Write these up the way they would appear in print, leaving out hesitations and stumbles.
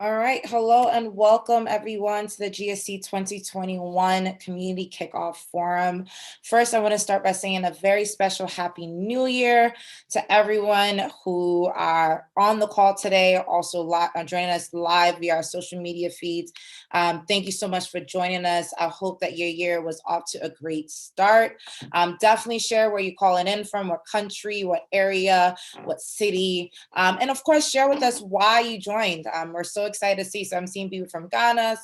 All right. Hello and welcome everyone to the GSC 2021 Community Kickoff Forum. First, I want to start by saying a very special Happy New Year to everyone who are on the call today, also joining us live via our social media feeds. Thank you so much for joining us. I hope that your year was off to a great start. Definitely share where you're calling in from, what country, what area, what city, and of course, share with us why you joined. We're so excited to see. So I'm seeing people from Ghana,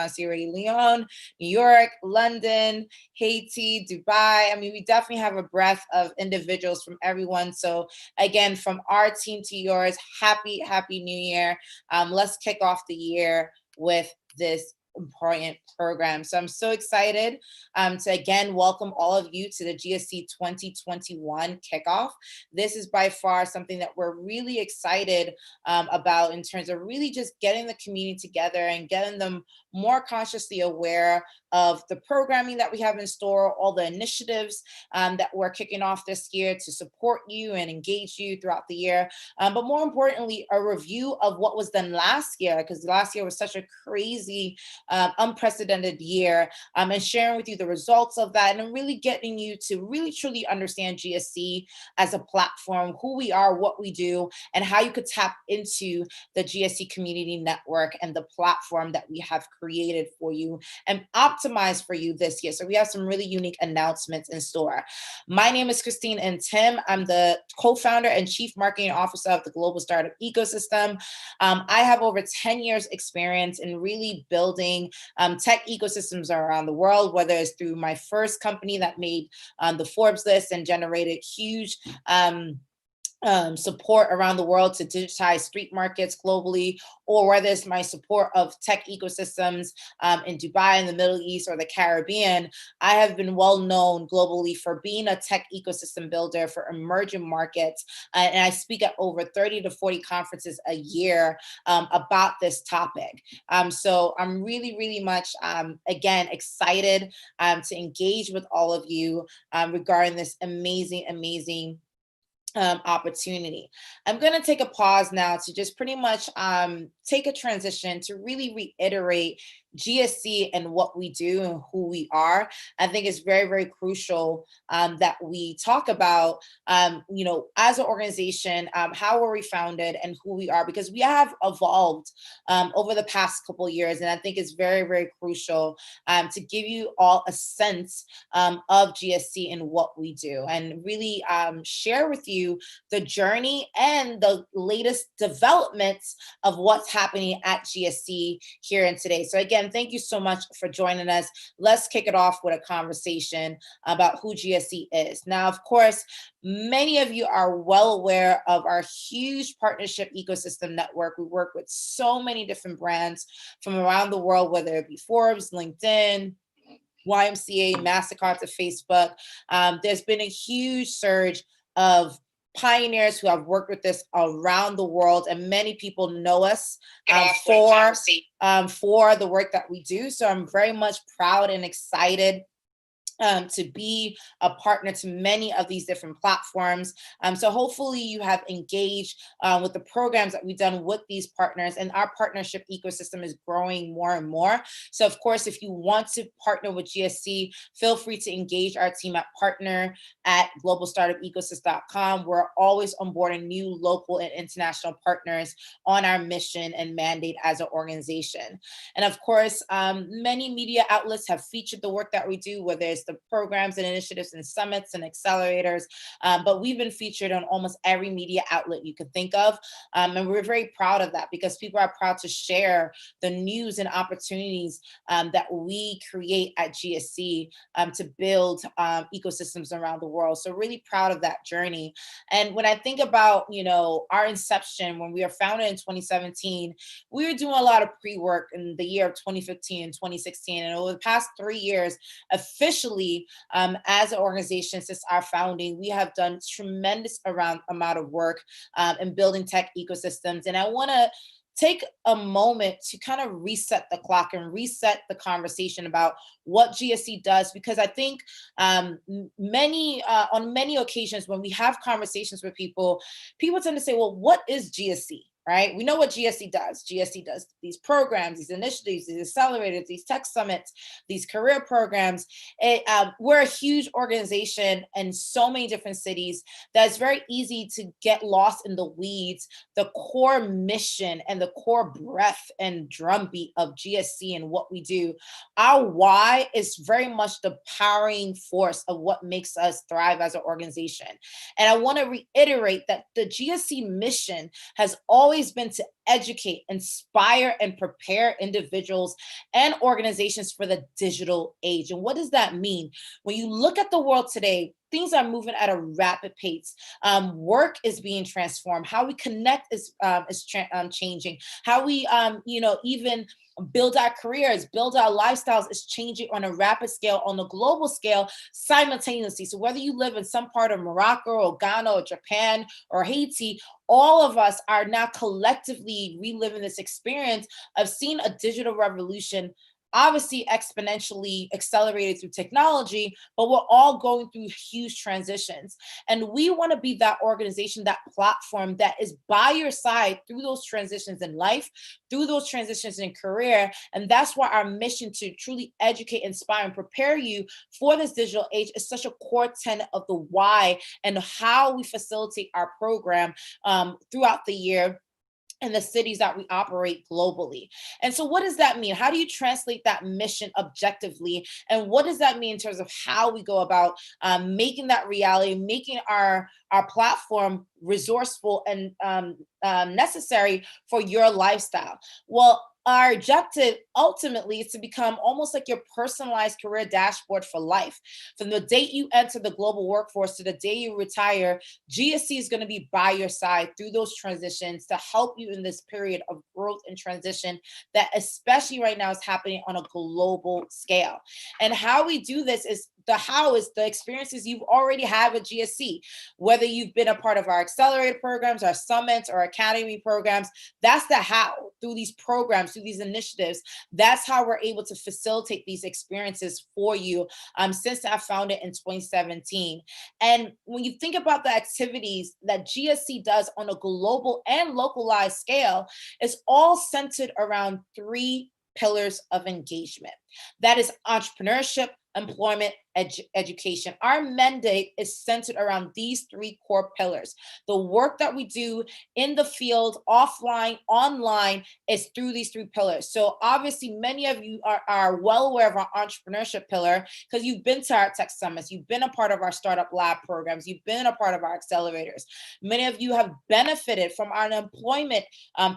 Sierra Leone, New York, London, Haiti, Dubai. I mean, we definitely have a breadth of individuals from everyone. So again, from our team to yours, happy New Year. Let's kick off the year with this important program. So I'm so excited to again welcome all of you to the GSC 2021 kickoff. This is by far something that we're really excited about in terms of really just getting the community together and getting them more consciously aware of the programming that we have in store, all the initiatives that we're kicking off this year to support you and engage you throughout the year. But more importantly, a review of what was done last year, because last year was such a crazy, unprecedented year, and sharing with you the results of that and really getting you to really truly understand GSC as a platform, who we are, what we do, and how you could tap into the GSC community network and the platform that we have created for you and optimized for you this year. So we have some really unique announcements in store. My name is Christine and Tim. I'm the co-founder and chief marketing officer of the global startup ecosystem. I have over 10 years experience in really building tech ecosystems around the world, whether it's through my first company that made the Forbes list and generated huge support around the world to digitize street markets globally, or whether it's my support of tech ecosystems in Dubai, in the Middle East, or the Caribbean. I have been well known globally for being a tech ecosystem builder for emerging markets. And I speak at over 30 to 40 conferences a year about this topic. So I'm really much, again, excited to engage with all of you regarding this amazing opportunity. I'm going to take a pause now to just pretty much take a transition to really reiterate GSC and what we do and who we are. I think it's very crucial that we talk about, as an organization, how were we founded and who we are, because we have evolved over the past couple of years. And I think it's very crucial to give you all a sense of GSC and what we do, and really share with you the journey and the latest developments of what's happening at GSC here and today. So again, thank you so much for joining us. Let's kick it off with a conversation about who GSC is. Now, of course, many of you are well aware of our huge partnership ecosystem network. We work with so many different brands from around the world, whether it be Forbes, LinkedIn, YMCA, MasterCard to Facebook. There's been a huge surge of pioneers who have worked with this around the world, and many people know us for the work that we do. So I'm very much proud and excited to be a partner to many of these different platforms. So hopefully you have engaged with the programs that we've done with these partners, and our partnership ecosystem is growing more and more. So of course, if you want to partner with GSC, feel free to engage our team at partner@globalstartupecosystem.com. We're always onboarding new local and international partners on our mission and mandate as an organization. And of course, many media outlets have featured the work that we do, whether it's the programs and initiatives and summits and accelerators, but we've been featured on almost every media outlet you could think of, and we're very proud of that, because people are proud to share the news and opportunities that we create at GSC to build ecosystems around the world. So really proud of that journey. And when I think about, our inception, when we were founded in 2017, we were doing a lot of pre-work in the year of 2015 and 2016, and over the past 3 years, officially, as an organization, since our founding, we have done tremendous amount of work in building tech ecosystems. And I want to take a moment to kind of reset the clock and reset the conversation about what GSC does, because I think on many occasions when we have conversations with people tend to say, well, what is GSC? right? We know what GSE does. GSE does these programs, these initiatives, these accelerators, these tech summits, these career programs. We're a huge organization in so many different cities that it's very easy to get lost in the weeds. The core mission and the core breadth and drumbeat of GSC and what we do, our why is very much the powering force of what makes us thrive as an organization. And I want to reiterate that the GSC mission has always been to educate, inspire, and prepare individuals and organizations for the digital age. And what does that mean? When you look at the world today, things are moving at a rapid pace. Work is being transformed. How we connect is changing. How we, even build our careers, build our lifestyles is changing on a rapid scale, on a global scale, simultaneously. So whether you live in some part of Morocco or Ghana or Japan or Haiti, all of us are now collectively reliving this experience of seeing a digital revolution, obviously exponentially accelerated through technology, but we're all going through huge transitions. And we want to be that organization, that platform that is by your side through those transitions in life, through those transitions in career. And that's why our mission to truly educate, inspire, and prepare you for this digital age is such a core tenet of the why and how we facilitate our program throughout the year in the cities that we operate globally. And so what does that mean? How do you translate that mission objectively? And what does that mean in terms of how we go about making that reality, making our platform resourceful and necessary for your lifestyle? Well, our objective ultimately is to become almost like your personalized career dashboard for life. From the date you enter the global workforce to the day you retire, GSC is going to be by your side through those transitions to help you in this period of growth and transition that especially right now is happening on a global scale. And how we do this is the experiences you've already had with GSC, whether you've been a part of our accelerator programs, our summits, or academy programs. That's the how, through these programs, through these initiatives. That's how we're able to facilitate these experiences for you since I founded in 2017. And when you think about the activities that GSC does on a global and localized scale, it's all centered around three pillars of engagement. That is entrepreneurship, employment, education. Our mandate is centered around these three core pillars. The work that we do in the field, offline, online, is through these three pillars. So obviously, many of you are well aware of our entrepreneurship pillar because you've been to our tech summits, you've been a part of our startup lab programs, you've been a part of our accelerators. Many of you have benefited from our employment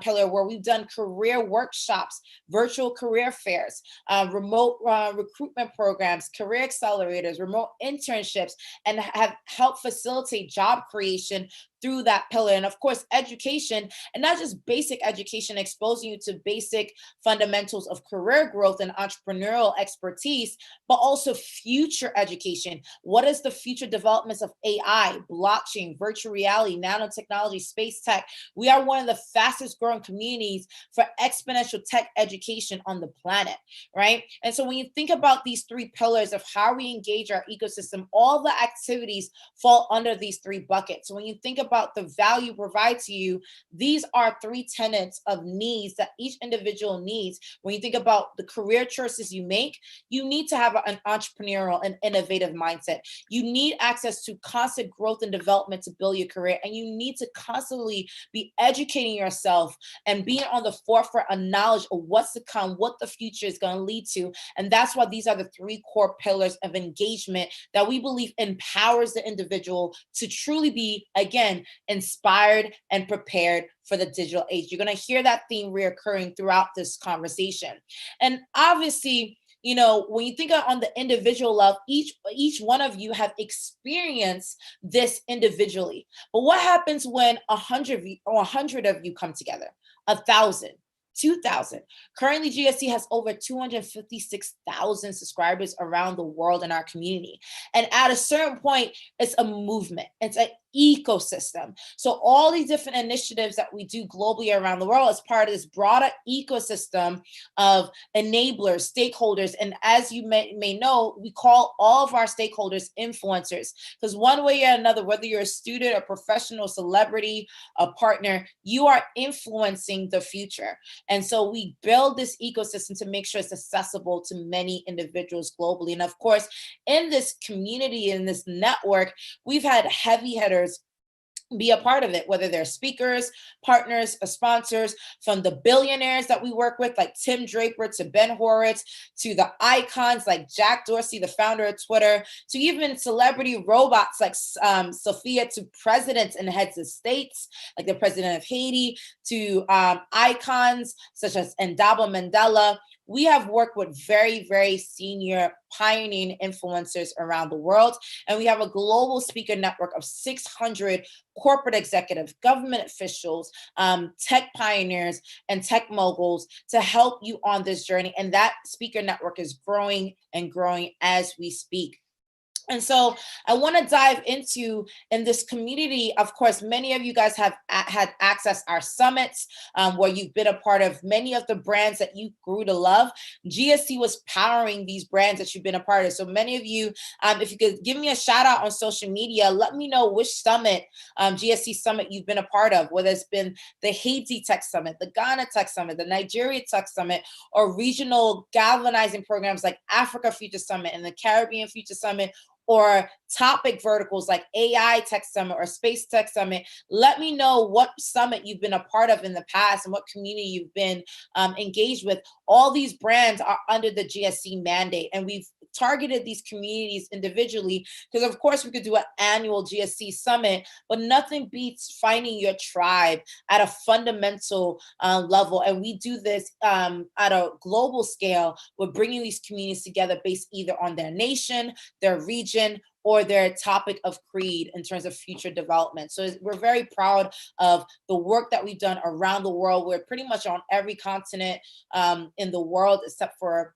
pillar, where we've done career workshops, virtual career fairs, remote recruitment programs, career accelerators, remote internships, and have helped facilitate job creation through that pillar. And of course, education, and not just basic education, exposing you to basic fundamentals of career growth and entrepreneurial expertise, but also future education. What is the future developments of AI, blockchain, virtual reality, nanotechnology, space tech? We are one of the fastest growing communities for exponential tech education on the planet, right? And so when you think about these three pillars of how we engage our ecosystem, all the activities fall under these three buckets. So when you think about the value provided to you, these are three tenets of needs that each individual needs. When you think about the career choices you make, you need to have an entrepreneurial and innovative mindset. You need access to constant growth and development to build your career, and you need to constantly be educating yourself and being on the forefront of knowledge of what's to come, what the future is going to lead to. And that's why these are the three core pillars of engagement that we believe empowers the individual to truly be, again, inspired and prepared for the digital age. You're going to hear that theme reoccurring throughout this conversation. And obviously, when you think on the individual level, each one of you have experienced this individually. But what happens when 100 of you come together? 1,000, 2,000. Currently, GSC has over 256,000 subscribers around the world in our community. And at a certain point, it's a movement. It's an ecosystem. So all these different initiatives that we do globally around the world is part of this broader ecosystem of enablers, stakeholders. And as you may know, we call all of our stakeholders influencers, because one way or another, whether you're a student, a professional, celebrity, a partner, you are influencing the future. And so we build this ecosystem to make sure it's accessible to many individuals globally. And of course, in this community, in this network, we've had heavy hitters be a part of it, whether they're speakers, partners, or sponsors, from the billionaires that we work with, like Tim Draper, to Ben Horowitz, to the icons like Jack Dorsey, the founder of Twitter, to even celebrity robots like Sophia, to presidents and heads of states, like the president of Haiti, to icons such as Ndaba Mandela. We have worked with very, very senior pioneering influencers around the world. And we have a global speaker network of 600 corporate executives, government officials, tech pioneers, and tech moguls to help you on this journey. And that speaker network is growing and growing as we speak. And so I want to dive into, in this community, of course, many of you guys have had access our summits, where you've been a part of many of the brands that you grew to love. GSC was powering these brands that you've been a part of. So many of you, if you could give me a shout out on social media, let me know which summit, GSC summit, you've been a part of, whether it's been the Haiti Tech Summit, the Ghana Tech Summit, the Nigeria Tech Summit, or regional galvanizing programs like Africa Future Summit and the Caribbean Future Summit, or topic verticals like AI Tech Summit or Space Tech Summit. Let me know what summit you've been a part of in the past and what community you've been engaged with. All these brands are under the GSC mandate, and we've targeted these communities individually, because of course we could do an annual GSC summit, but nothing beats finding your tribe at a fundamental level. And we do this at a global scale. We're bringing these communities together based either on their nation, their region, or their topic of creed in terms of future development. So we're very proud of the work that we've done around the world. We're pretty much on every continent in the world except for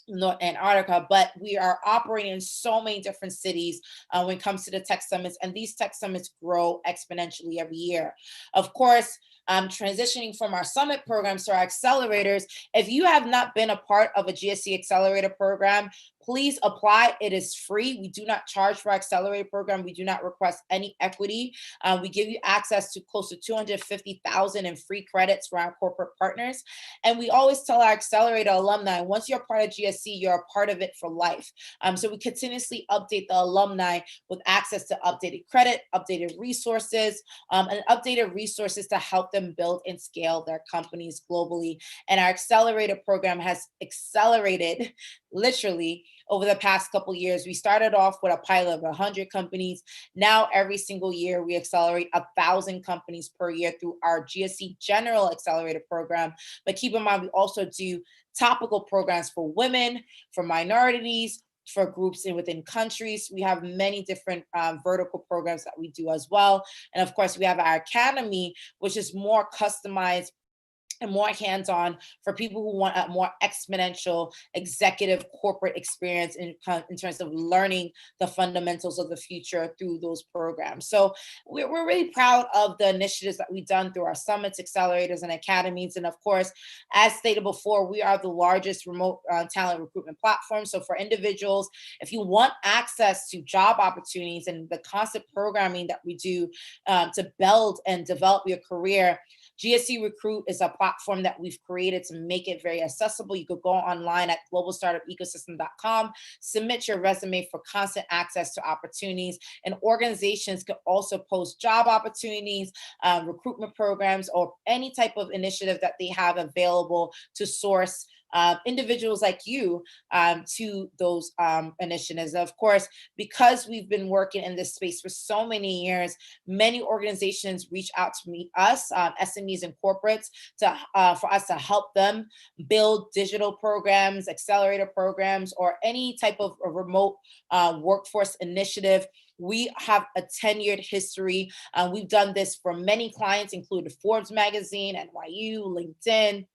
North Antarctica, but we are operating in so many different cities when it comes to the tech summits, and these tech summits grow exponentially every year. Of course, transitioning from our summit programs to our accelerators, if you have not been a part of a GSC accelerator program, please apply. It is free. We do not charge for our accelerator program. We do not request any equity. We give you access to close to 250,000 in free credits for our corporate partners. And we always tell our accelerator alumni, once you're part of GSC, you're a part of it for life. So we continuously update the alumni with access to updated credit, updated resources, and updated resources to help them build and scale their companies globally. And our accelerator program has accelerated literally over the past couple years. We started off with a pilot of 100 companies. Now, every single year, we accelerate 1,000 companies per year through our GSC General Accelerator program. But keep in mind, we also do topical programs for women, for minorities, for groups within countries. We have many different vertical programs that we do as well. And of course, we have our academy, which is more customized and more hands-on for people who want a more exponential executive corporate experience in terms of learning the fundamentals of the future through those programs. So we're really proud of the initiatives that we've done through our summits, accelerators, and academies. And of course, as stated before, we are the largest remote talent recruitment platform. So for individuals, if you want access to job opportunities and the constant programming that we do to build and develop your career, GSE Recruit is a platform that we've created to make it very accessible. You could go online at globalstartupecosystem.com, submit your resume for constant access to opportunities, and organizations could also post job opportunities, recruitment programs, or any type of initiative that they have available to source individuals like you to those initiatives. Of course, because we've been working in this space for so many years, many organizations reach out to us, SMEs and corporates, for us to help them build digital programs, accelerator programs, or any type of remote workforce initiative. We have a tenured history. We've done this for many clients, including Forbes magazine, NYU, LinkedIn,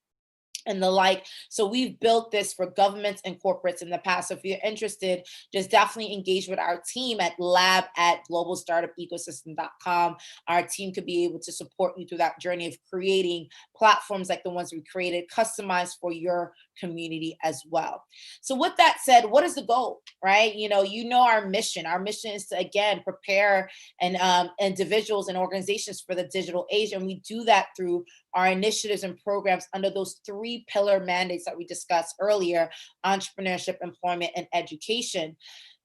and the like. So we've built this for governments and corporates in the past. So if you're interested, just definitely engage with our team at lab@globalstartupecosystem.com. Our team could be able to support you through that journey of creating platforms like the ones we created, customized for your community as well. So with that said, what is the goal, right? You know our mission. Our mission is to, again, prepare and individuals and organizations for the digital age. And we do that through our initiatives and programs under those three pillar mandates that we discussed earlier: entrepreneurship, employment, and education.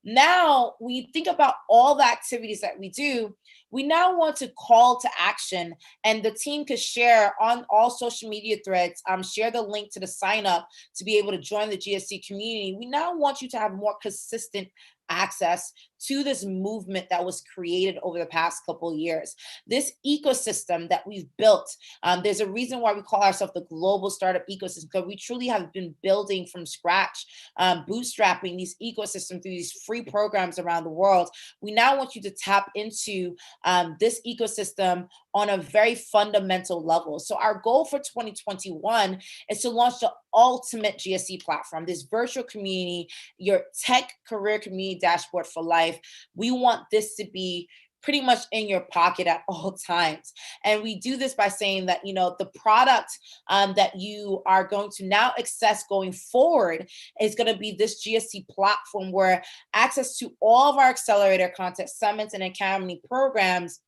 Now we think about all the activities that we do. We now want to call to action, and the team could share on all social media threads, share the link to the sign up to be able to join the GSC community. We now want you to have more consistent access to this movement that was created over the past couple of years. This ecosystem that we've built, there's a reason why we call ourselves the global startup ecosystem, because we truly have been building from scratch, bootstrapping these ecosystems through these free programs around the world. We now want you to tap into this ecosystem on a very fundamental level. So our goal for 2021 is to launch the ultimate GSE platform, this virtual community, your tech career community dashboard for life. We want this to be pretty much in your pocket at all times. And we do this by saying that, the product that you are going to now access going forward is going to be this GSC platform, where access to all of our accelerator content, summits, and academy programs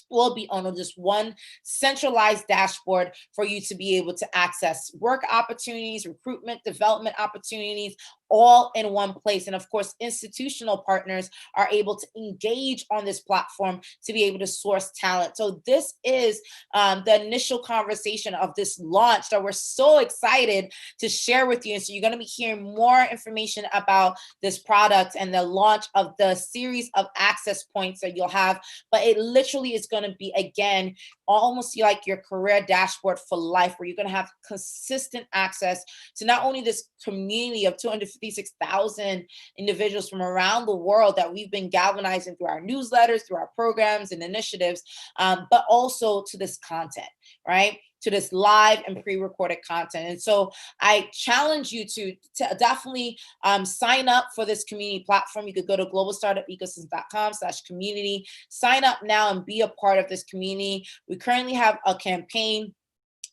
will be on just one centralized dashboard for you to be able to access work opportunities, recruitment, development opportunities, all in one place. And of course, institutional partners are able to engage on this platform to be able to source talent. So this is the initial conversation of this launch that we're so excited to share with you. And so you're going to be hearing more information about this product and the launch of the series of access points that you'll have. But it literally is going to be, again, almost like your career dashboard for life, where you're going to have consistent access to not only this community of 256,000 individuals from around the world that we've been galvanizing through our newsletters, through our programs and initiatives, but also to this content, right? To this live and pre-recorded content. And so I challenge you to definitely sign up for this community platform. You could go to globalstartupecosystem.com/community, sign up now and be a part of this community. We currently have a campaign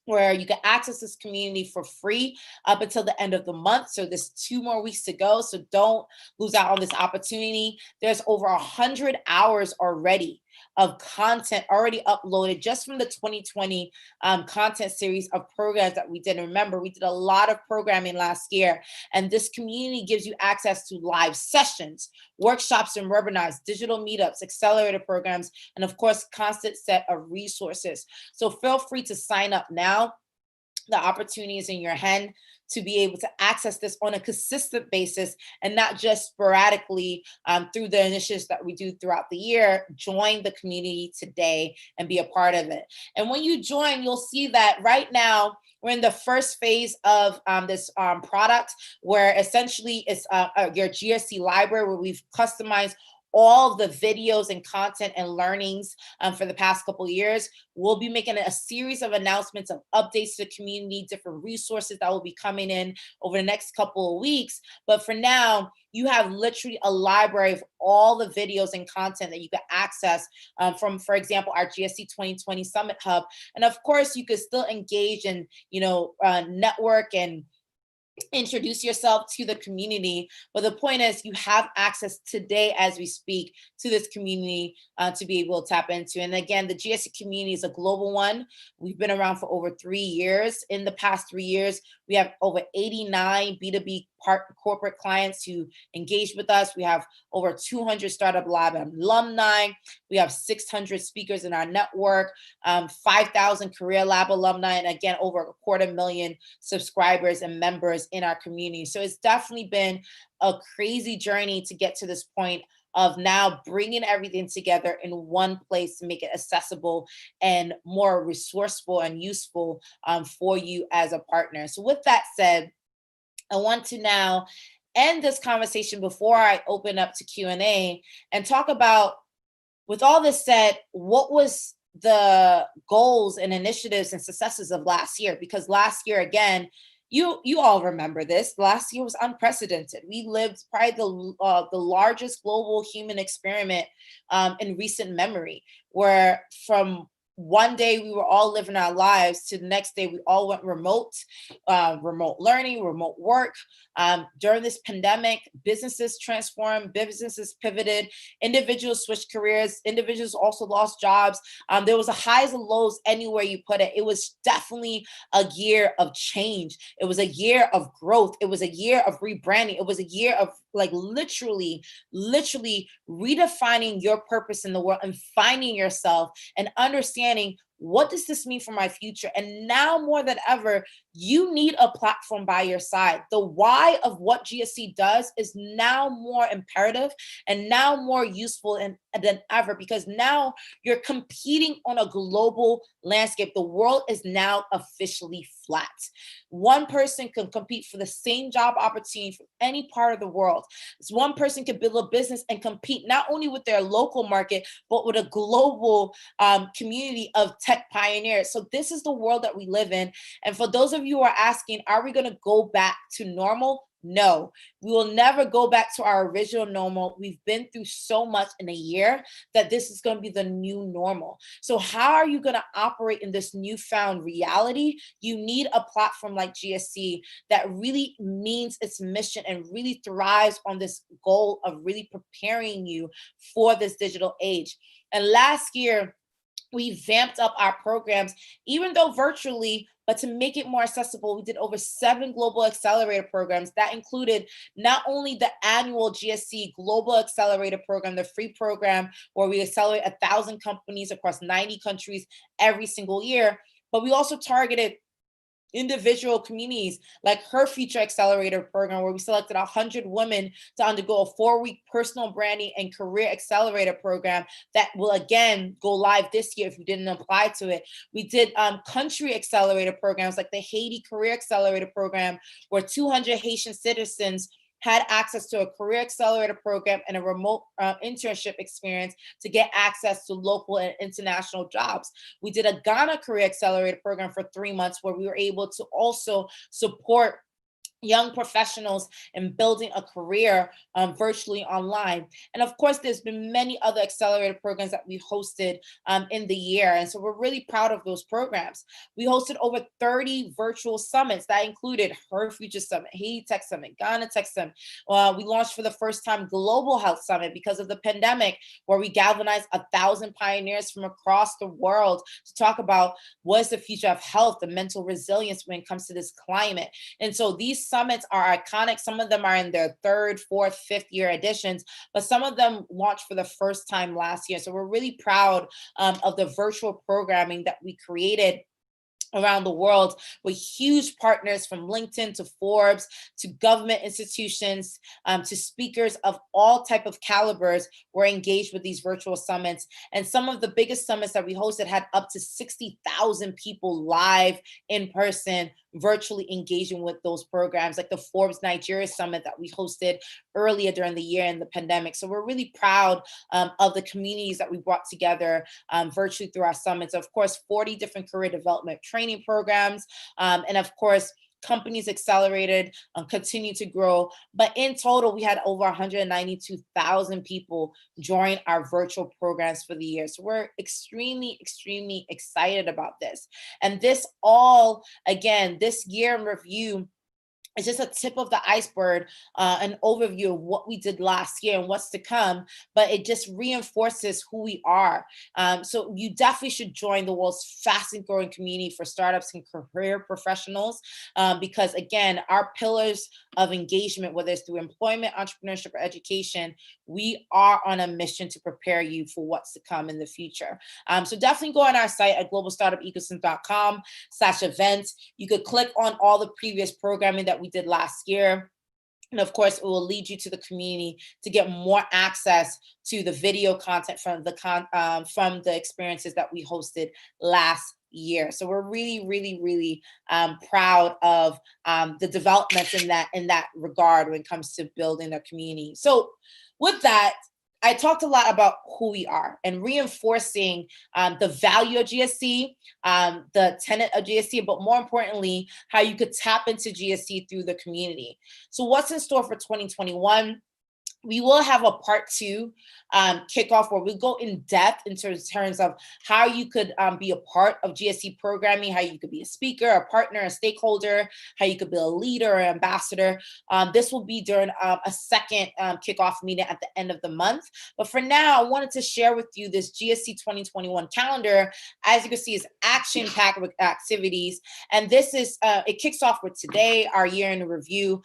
where you can access this community for free up until the end of the month. So there's 2 more weeks to go. So don't lose out on this opportunity. There's over 100 hours already of content already uploaded just from the 2020 content series of programs that we did. And remember, we did a lot of programming last year, and this community gives you access to live sessions, workshops and webinars, digital meetups, accelerator programs, and of course, constant set of resources. So feel free to sign up now. The opportunity is in your hand to be able to access this on a consistent basis and not just sporadically through the initiatives that we do throughout the year. Join the community today and be a part of it. And when you join, you'll see that right now we're in the first phase of this product, where essentially it's your GSC library, where we've customized all the videos and content and learnings for the past couple of years. We'll be making a series of announcements of updates to the community, different resources that will be coming in over the next couple of weeks. But for now, you have literally a library of all the videos and content that you can access from, for example, our GSC 2020 Summit Hub. And of course, you could still engage and, network and introduce yourself to the community. But the point is, you have access today as we speak to this community to be able to tap into. And again, the GSE community is a global one. We've been around for over 3 years. In the past 3 years, we have over 89 B2B corporate clients who engage with us. We have over 200 Startup Lab alumni. We have 600 speakers in our network, 5,000 Career Lab alumni, and again, over 250,000 subscribers and members in our community. So it's definitely been a crazy journey to get to this point of now bringing everything together in one place to make it accessible and more resourceful and useful for you as a partner. So with that said, I want to now end this conversation before I open up to Q&A and talk about, with all this said, what was the goals and initiatives and successes of last year? Because last year, again, You all remember this. Last year was unprecedented. We lived probably the largest global human experiment in recent memory, where from one day we were all living our lives to the next day we all went remote, remote learning, remote work. During this pandemic, businesses transformed, businesses pivoted, individuals switched careers, individuals also lost jobs. There was a highs and lows anywhere you put it. It was definitely a year of change. It was a year of growth. It was a year of rebranding. It was a year of like literally redefining your purpose in the world and finding yourself and understanding what does this mean for my future. And now more than ever, you need a platform by your side. The why of what GSC does is now more imperative and now more useful than ever, because now you're competing on a global landscape. The world is now officially flat. One person can compete for the same job opportunity from any part of the world. So one person can build a business and compete not only with their local market, but with a global community of tech pioneers. So this is the world that we live in. And for those of you who are asking, are we going to go back to normal? No, we will never go back to our original normal. We've been through so much in a year that this is going to be the new normal. So how are you going to operate in this newfound reality? You need a platform like GSC that really means its mission and really thrives on this goal of really preparing you for this digital age. And last year, we vamped up our programs, even though virtually, but to make it more accessible, we did over 7 global accelerator programs. That included not only the annual GSC Global Accelerator Program, the free program where we accelerate 1,000 companies across 90 countries every single year, but we also targeted individual communities like her Future Accelerator program, where we selected 100 women to undergo a 4-week personal branding and career accelerator program that will again go live this year if you didn't apply to it. We did country accelerator programs like the Haiti Career Accelerator program, where 200 Haitian citizens had access to a career accelerator program and a remote internship experience to get access to local and international jobs. We did a Ghana career accelerator program for 3 months where we were able to also support young professionals in building a career virtually online. And of course, there's been many other accelerator programs that we hosted in the year. And so we're really proud of those programs. We hosted over 30 virtual summits that included Her Future Summit, Haiti Tech Summit, Ghana Tech Summit. We launched for the first time Global Health Summit because of the pandemic, where we galvanized 1,000 pioneers from across the world to talk about what is the future of health, the mental resilience when it comes to this climate. And so these summits are iconic. Some of them are in their 3rd, 4th, 5th year editions, but some of them launched for the first time last year. So we're really proud of the virtual programming that we created around the world with huge partners from LinkedIn to Forbes to government institutions to speakers of all type of calibers were engaged with these virtual summits. And some of the biggest summits that we hosted had up to 60,000 people live in person virtually engaging with those programs, like the Forbes Nigeria Summit that we hosted earlier during the year in the pandemic. So we're really proud of the communities that we brought together virtually through our summits. Of course, 40 different career development training programs, and of course, companies accelerated, continue to grow. But in total, we had over 192,000 people join our virtual programs for the year. So we're extremely excited about this. And this all, again, this year in review, it's just a tip of the iceberg, an overview of what we did last year and what's to come, but it just reinforces who we are. So you definitely should join the world's fastest growing community for startups and career professionals, because again, our pillars of engagement, whether it's through employment, entrepreneurship, or education, we are on a mission to prepare you for what's to come in the future. So definitely go on our site at globalstartupecosystem.com/events. You could click on all the previous programming that we did last year. And of course, it will lead you to the community to get more access to the video content from the experiences that we hosted last year. So we're really proud of the developments in that regard when it comes to building a community. So with that, I talked a lot about who we are and reinforcing the value of GSC, the tenet of GSC, but more importantly, how you could tap into GSC through the community. So, what's in store for 2021? We will have a part two kickoff where we go in depth in terms of how you could be a part of GSC programming, how you could be a speaker, a partner, a stakeholder, how you could be a leader or ambassador. This will be during a second kickoff meeting at the end of the month. But for now, I wanted to share with you this GSC 2021 calendar. As you can see, is action-packed with activities. And this is, it kicks off with today, our year in review,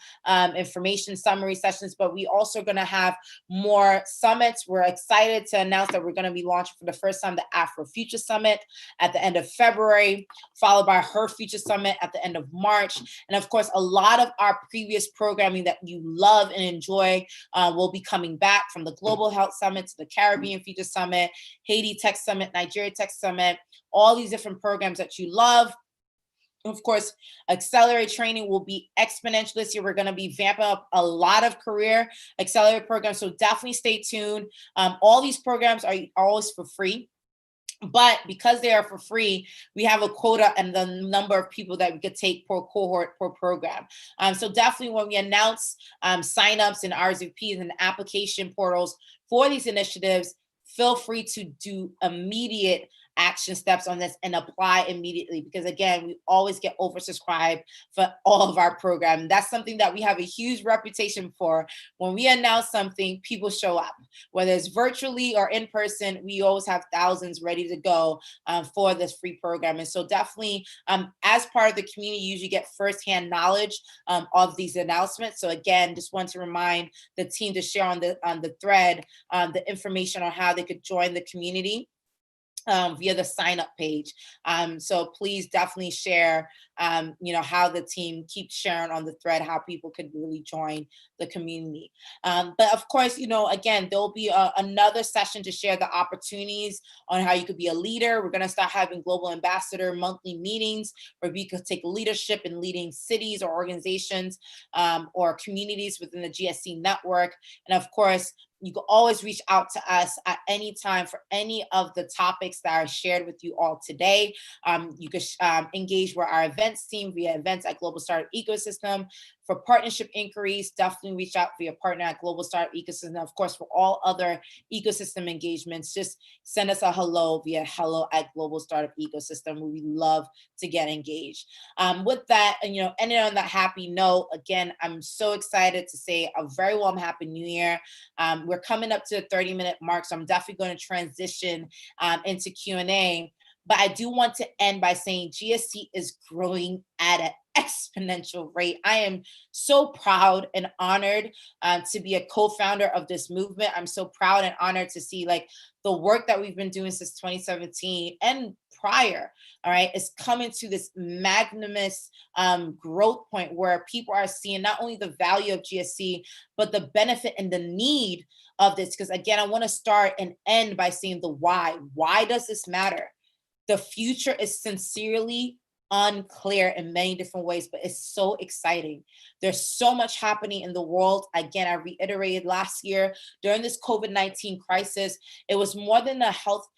information summary sessions, but we also going to have more summits. We're excited to announce that we're going to be launching for the first time the Afro Future Summit at the end of February, followed by Her Future Summit at the end of March. And of course, a lot of our previous programming that you love and enjoy will be coming back, from the Global Health Summit to the Caribbean Future Summit, Haiti Tech Summit, Nigeria Tech Summit, all these different programs that you love. Of course, accelerator training will be exponential this year. We're going to be vamping up a lot of career accelerator programs. So definitely stay tuned. All these programs are always for free. But because they are for free, we have a quota and the number of people that we could take per cohort, per program. So definitely when we announce signups and RSVPs and application portals for these initiatives, feel free to do immediate action steps on this and apply immediately, because again, we always get oversubscribed for all of our program. That's something that we have a huge reputation for. When we announce something, people show up, whether it's virtually or in person. We always have thousands ready to go for this free program. And so definitely as part of the community, you usually get firsthand knowledge of these announcements. So again, just want to remind the team to share on the thread the information on how they could join the community via the sign up page. So please definitely share, how the team keeps sharing on the thread, how people could really join the community. But of course, again, there'll be another session to share the opportunities on how you could be a leader. We're going to start having global ambassador monthly meetings where we could take leadership in leading cities or organizations or communities within the GSC network. And of course, you can always reach out to us at any time for any of the topics that I shared with you all today. You can engage with our events team via events at Global Startup Ecosystem. For partnership inquiries, definitely reach out via partner at Global Startup Ecosystem. Of course, for all other ecosystem engagements, just send us a hello via hello@ Global Startup Ecosystem. We love to get engaged. With that, and ending on that happy note, again, I'm so excited to say a very warm happy new year. We're coming up to the 30-minute mark, so I'm definitely going to transition into Q&A. But I do want to end by saying GSC is growing at an exponential rate. I am so proud and honored to be a co-founder of this movement. I'm so proud and honored to see the work that we've been doing since 2017 and prior, all right, is coming to this magnanimous growth point where people are seeing not only the value of GSC, but the benefit and the need of this. Because again, I want to start and end by saying the why. Why does this matter? The future is sincerely unclear in many different ways, but it's so exciting. There's so much happening in the world. Again, I reiterated last year during this COVID-19 crisis, it was more than a health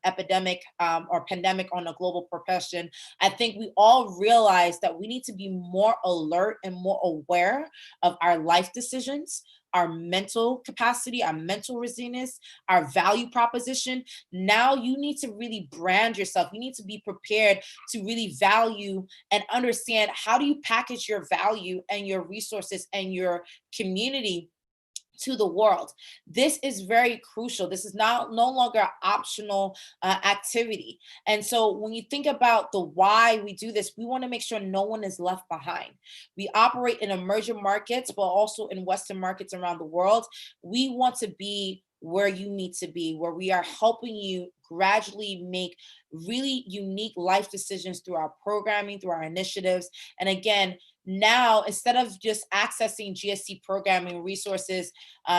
epidemic or pandemic on a global profession. I think we all realized that we need to be more alert and more aware of our life decisions, our mental capacity, our mental resilience, our value proposition. Now you need to really brand yourself. You need to be prepared to really value and understand how do you package your value and your resources and your community to the world. This is very crucial. This is no longer an optional activity. And so when you think about the why we do this, we want to make sure no one is left behind. We operate in emerging markets, but also in Western markets around the world. We want to be where you need to be, where we are helping you gradually make really unique life decisions through our programming, through our initiatives. And again, now, instead of just accessing GSC programming resources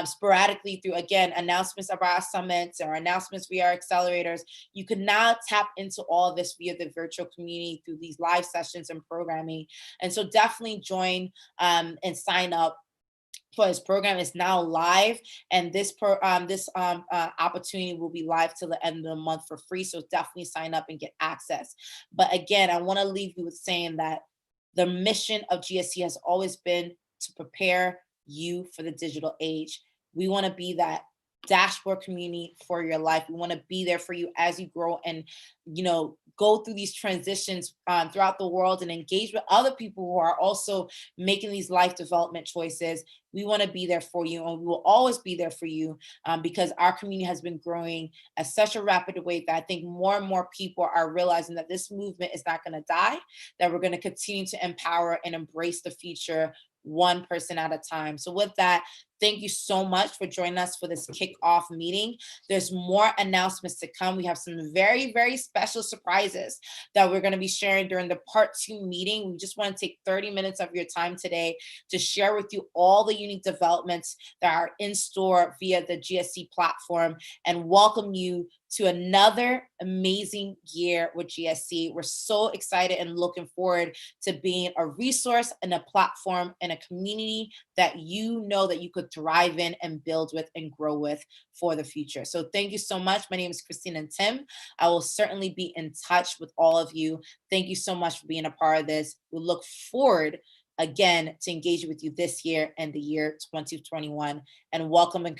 sporadically through, again, announcements of our summits or announcements via our accelerators, you can now tap into all of this via the virtual community through these live sessions and programming. And so definitely join and sign up for his program is now live, and this opportunity will be live till the end of the month for free. So definitely sign up and get access. But again, I want to leave you with saying that the mission of GSC has always been to prepare you for the digital age. We want to be that dashboard community for your life. We want to be there for you as you grow and go through these transitions throughout the world and engage with other people who are also making these life development choices. We want to be there for you, and we will always be there for you, because our community has been growing at such a rapid rate that I think more and more people are realizing that this movement is not going to die, that we're going to continue to empower and embrace the future one person at a time. So with that, thank you so much for joining us for this kickoff meeting. There's more announcements to come. We have some very, very special surprises that we're going to be sharing during the part 2 meeting. We just want to take 30 minutes of your time today to share with you all the unique developments that are in store via the GSE platform, and welcome you to another amazing year with GSC. We're so excited and looking forward to being a resource and a platform and a community that you know that you could thrive in and build with and grow with for the future. So thank you so much. My name is Christine and Tim. I will certainly be in touch with all of you. Thank you so much for being a part of this. We look forward again to engage with you this year and the year 2021, and welcome and